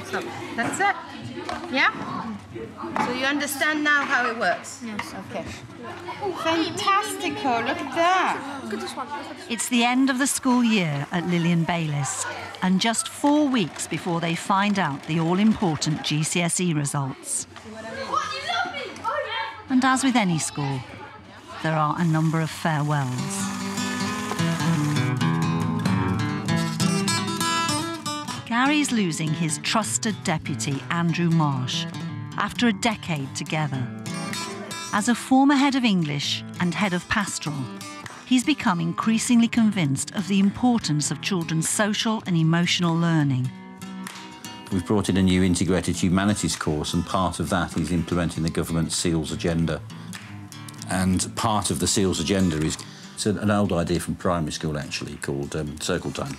stop. That's it? Yeah? So you understand now how it works? Yes. Okay. Fantastico, look at that. Look at this one. It's the end of the school year at Lillian Baylis, and just 4 weeks before they find out the all-important GCSE results. And as with any school, there are a number of farewells. Gary's losing his trusted deputy, Andrew Marsh, after a decade together. As a former head of English and head of pastoral, he's become increasingly convinced of the importance of children's social and emotional learning. We've brought in a new integrated humanities course, and part of that is implementing the government's SEALS agenda. And part of the SEALS agenda is an old idea from primary school, actually, called circle time.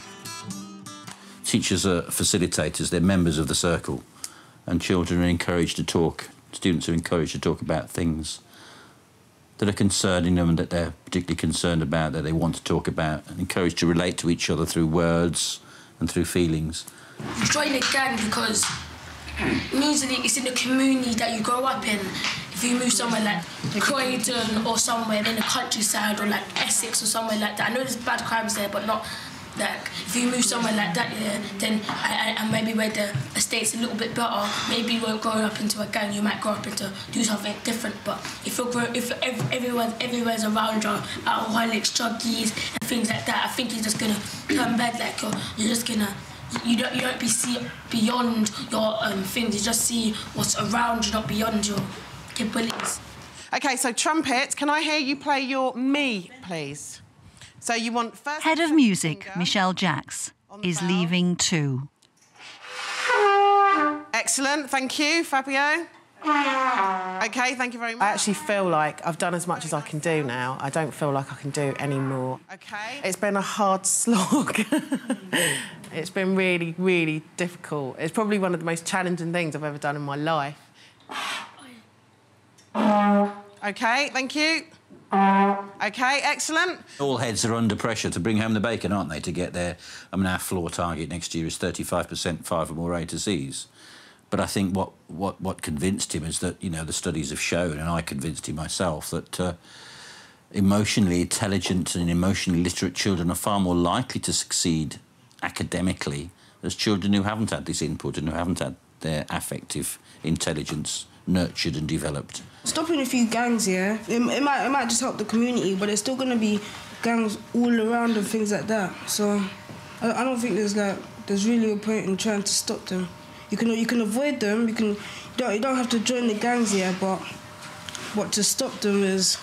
Teachers are facilitators, they're members of the circle, and children are encouraged to talk, students are encouraged to talk about things that are concerning them and that they're particularly concerned about, that they want to talk about, and encouraged to relate to each other through words and through feelings. You join a gang because usually it's in the community that you grow up in. If you move somewhere like Croydon or somewhere in the countryside or like Essex or somewhere like that, I know there's bad crimes there, but not like, if you move somewhere like that, yeah, then and maybe where the estate's a little bit better, maybe you won't grow up into a gang, you might grow up into do something different. But if everyone's around you, alcoholics, druggies and things like that, I think you're just gonna turn bad, like you're just gonna you don't see beyond your things, you just see what's around you, not beyond your capabilities. Okay, so trumpet, can I hear you play your me, please? So you want first... Head of music, Michelle Jacks, is leaving too. Excellent, thank you, Fabio. OK, thank you very much. I actually feel like I've done as much as I can do now. I don't feel like I can do any more. OK. It's been a hard slog. It's been really, really difficult. It's probably one of the most challenging things I've ever done in my life. OK, thank you. OK, excellent. All heads are under pressure to bring home the bacon, aren't they, to get there? I mean, our floor target next year is 35% 5 or more A to Cs. But I think what convinced him is that, you know, the studies have shown, and I convinced him myself, that emotionally intelligent and emotionally literate children are far more likely to succeed academically as children who haven't had this input and who haven't had their affective intelligence nurtured and developed. Stopping a few gangs, yeah, it might just help the community, but there's still going to be gangs all around and things like that. So I don't think there's really a point in trying to stop them. You can avoid them. You don't have to join the gangs, yeah, but to stop them is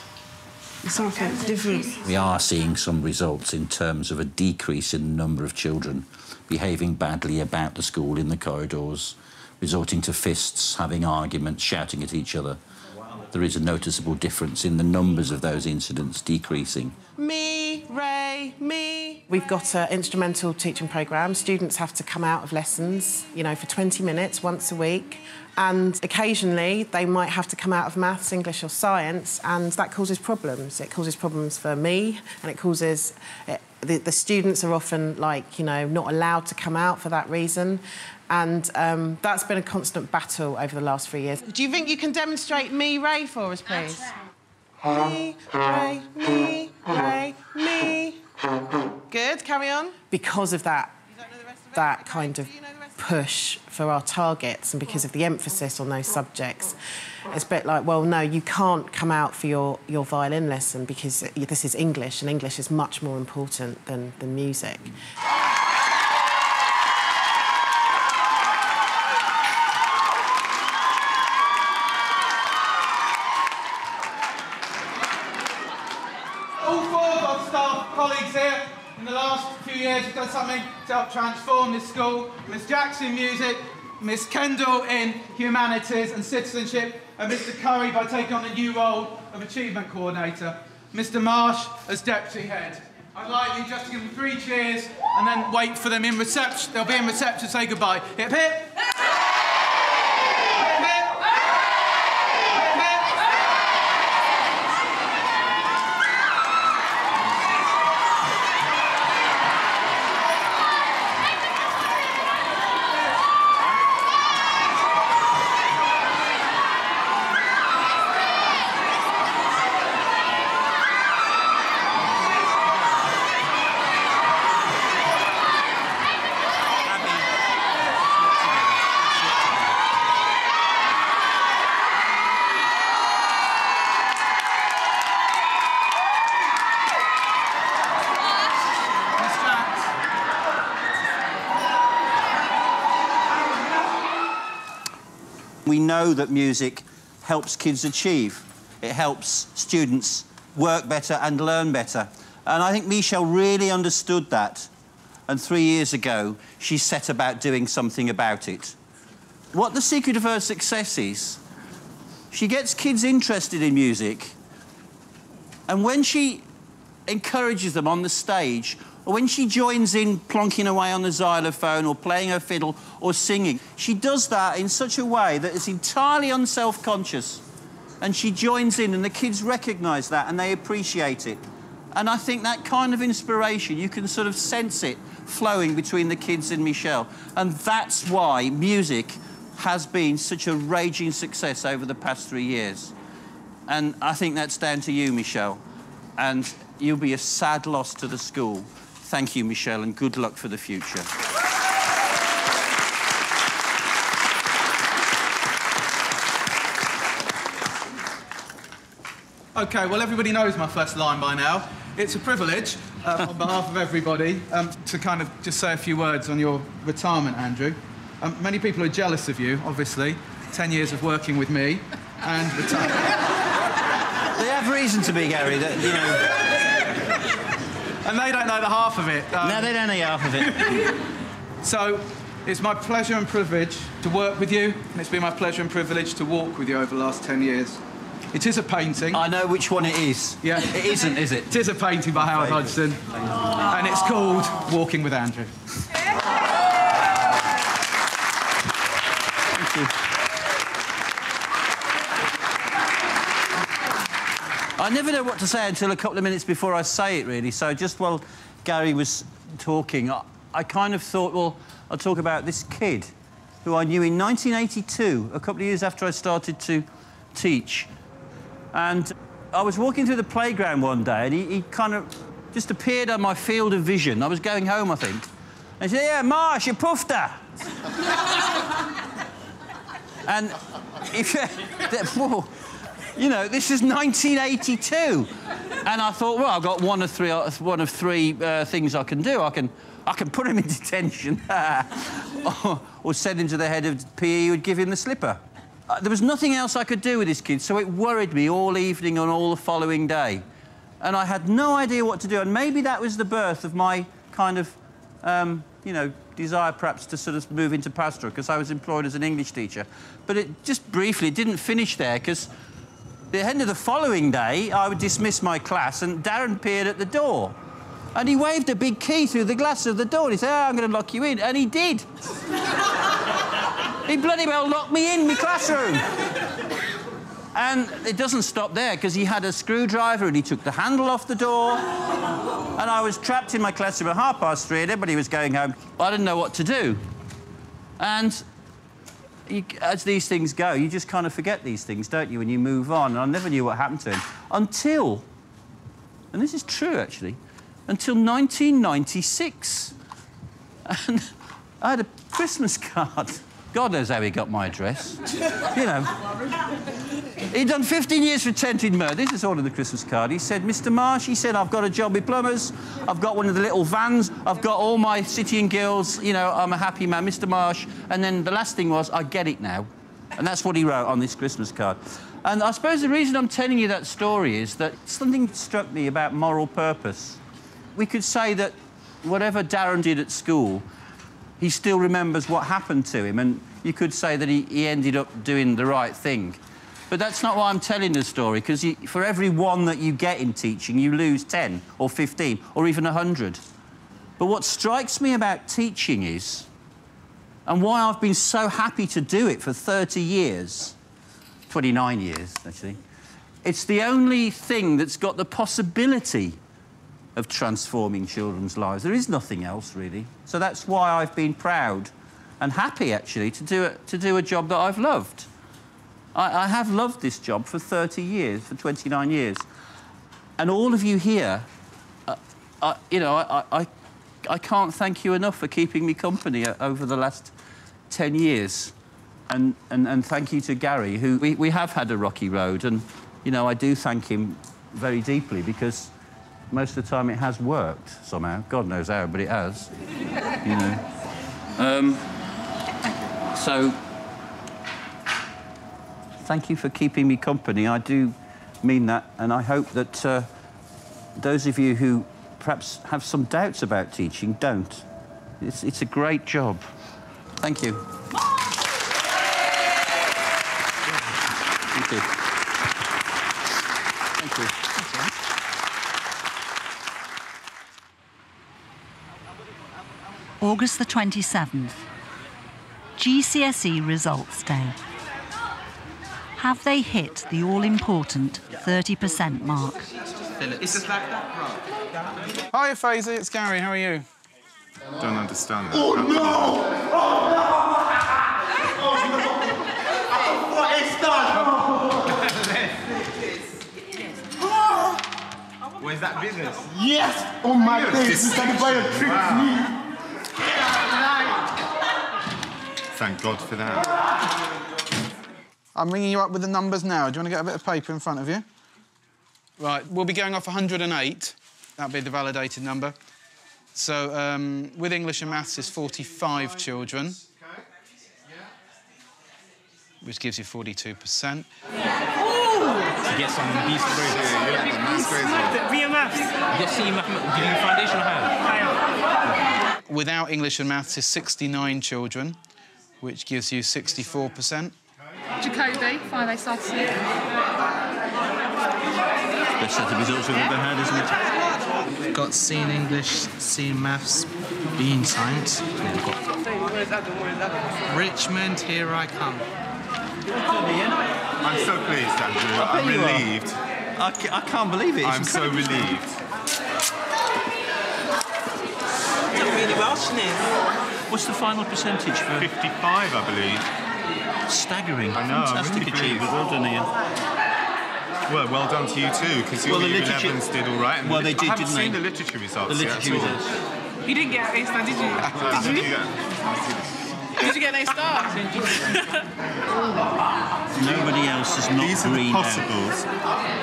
something different. We are seeing some results in terms of a decrease in the number of children behaving badly about the school in the corridors, resorting to fists, having arguments, shouting at each other. There is a noticeable difference in the numbers of those incidents decreasing. Me, Ray, me. We've got an instrumental teaching programme. Students have to come out of lessons, you know, for 20 minutes once a week. And occasionally they might have to come out of maths, English or science, and that causes problems. It causes problems for me, and it causes... The students are often, like, you know, not allowed to come out for that reason. And that's been a constant battle over the last 3 years. Do you think you can demonstrate me, Ray, for us, please? Me, Ray, me, Ray, me. Good, carry on. Because of that kind of push for our targets and because of the emphasis on those subjects, it's a bit like, well, no, you can't come out for your violin lesson because this is English, and English is much more important than music. All 4 of our staff colleagues here in the last few years have done something to help transform this school. Miss Jackson in music, Miss Kendall in humanities and citizenship, and Mr Curry by taking on the new role of achievement coordinator. Mr Marsh as deputy head. I'd like you just to give them 3 cheers and then wait for them in reception. They'll be in reception to say goodbye. Hip hip. We know that music helps kids achieve. It helps students work better and learn better. And I think Michelle really understood that. And 3 years ago, she set about doing something about it. What the secret of her success is, she gets kids interested in music, and when she encourages them on the stage, or when she joins in plonking away on the xylophone or playing her fiddle or singing, she does that in such a way that it's entirely unself-conscious. And she joins in, and the kids recognise that and they appreciate it. And I think that kind of inspiration, you can sort of sense it flowing between the kids and Michelle. And that's why music has been such a raging success over the past 3 years. And I think that's down to you, Michelle. And you'll be a sad loss to the school. Thank you, Michelle, and good luck for the future. OK, well, everybody knows my first line by now. It's a privilege, on behalf of everybody, to kind of just say a few words on your retirement, Andrew. Many people are jealous of you, obviously. 10 years of working with me and retirement. They have reason to be, Gary, that, you know... And they don't know the half of it. No, they don't know half of it. So, it's my pleasure and privilege to work with you, and it's been my pleasure and privilege to walk with you over the last 10 years. It is a painting. I know which one it is. Yeah. It isn't, is it? It is a painting by Howard Hodgson, and it's called Walking with Andrew. Thank you. I never know what to say until a couple of minutes before I say it, really. So just while Gary was talking, I kind of thought, well, I'll talk about this kid who I knew in 1982, a couple of years after I started to teach. And I was walking through the playground one day, and he kind of just appeared on my field of vision. I was going home, I think. And he said, "Yeah, Marsh, you puffed her." And if whoa, you know, this is 1982. And I thought, well, I've got one of three things I can do. I can put him in detention, or send him to the head of PE who'd give him the slipper. There was nothing else I could do with this kid, so it worried me all evening and all the following day. And I had no idea what to do, and maybe that was the birth of my kind of, you know, desire perhaps to sort of move into pastoral, because I was employed as an English teacher. But it just briefly didn't finish there, because the end of the following day, I would dismiss my class, and Darren appeared at the door. And he waved a big key through the glass of the door, and he said, "Oh, I'm going to lock you in." And he did. He bloody well locked me in my classroom. And it doesn't stop there, because he had a screwdriver and he took the handle off the door. And I was trapped in my classroom at 3:30 and everybody was going home. I didn't know what to do. And as these things go, you just kind of forget these things, don't you, when you move on. And I never knew what happened to him until, and this is true, actually, until 1996. And I had a Christmas card. God knows how he got my address. You know. He'd done 15 years for attempted murder. This is all in the Christmas card. He said, "Mr. Marsh," he said, "I've got a job with plumbers. I've got one of the little vans. I've got all my city and guilds. You know, I'm a happy man, Mr. Marsh." And then the last thing was, "I get it now." And that's what he wrote on this Christmas card. And I suppose the reason I'm telling you that story is that something struck me about moral purpose. We could say that whatever Darren did at school, he still remembers what happened to him, and you could say that he ended up doing the right thing. But that's not why I'm telling the story, because for every one that you get in teaching, you lose 10 or 15 or even 100. But what strikes me about teaching is, and why I've been so happy to do it for 30 years, 29 years, actually, it's the only thing that's got the possibility of transforming children's lives. There is nothing else, really. So that's why I've been proud and happy, actually, to do a job that I've loved. I have loved this job for 30 years, for 29 years. And all of you here, you know, I can't thank you enough for keeping me company over the last 10 years. And thank you to Gary, who we have had a rocky road. And, you know, I do thank him very deeply, because most of the time it has worked somehow. God knows how, but it has, you know. So thank you for keeping me company. I do mean that, and I hope that those of you who perhaps have some doubts about teaching don't. It's a great job. Thank you. Thank you. Thank you. August the 27th, GCSE Results Day. Have they hit the all-important 30% mark? Hi, Faisy, it's Gary. How are you? Don't understand that. Oh, no! What is that? Where's that business? Yes! Oh my days, this everybody tricked me! Thank God for that. I'm ringing you up with the numbers now. Do you want to get a bit of paper in front of you? Right, we'll be going off 108. That'll be the validated number. So, with English and Maths is 45 children, which gives you 42%. To get some decent grades. Via Maths. You see, did you foundation or higher? Without English and Maths is 69 children, which gives you 64%. Jacobi, 5A Saturday. Best set of results we've ever had, isn't it? We've got C in English, C in Maths, B in Science. Richmond, here I come. I'm so pleased, Andrew. I'm relieved. I can't believe it. I'm so relieved. Done really well, Sinead. What's the final percentage for? 55, I believe. Staggering. I know, Fantastic I'm really achievement. Well done, Ian. Well done to you too, because your U11s did all right. And well, they did, I haven't didn't they? seen the literature results The literature yet. results. You didn't get an A star, did you? Did you? Did you get an A star? Nobody else has not These are the greened out. possibles,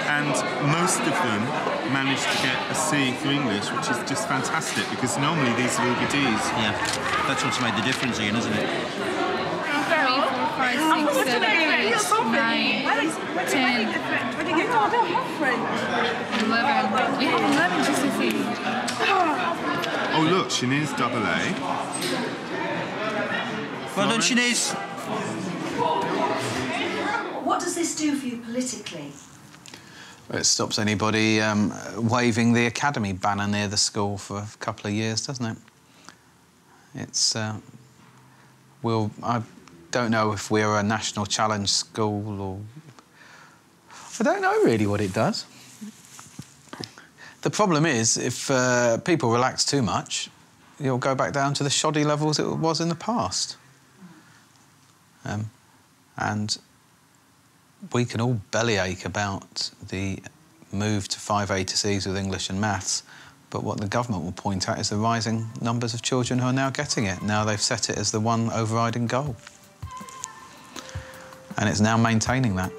and most of them managed to get a C for English, which is just fantastic, because normally these will be Ds. Yeah, that's what's made the difference, Ian, isn't it? 3, 4, 5, 6, 7, 8, 9, 10, 11. You have 11 GCSE. Oh look, Shanice double A. Well done, Shanice. What does this do for you politically? It stops anybody waving the academy banner near the school for a couple of years, doesn't it? It's... I don't know if we're a national challenge school or... I don't know really what it does. The problem is, if people relax too much, you'll go back down to the shoddy levels it was in the past. And we can all bellyache about the move to 5A to Cs with English and Maths, but what the government will point out is the rising numbers of children who are now getting it. Now they've set it as the one overriding goal. And it's now maintaining that.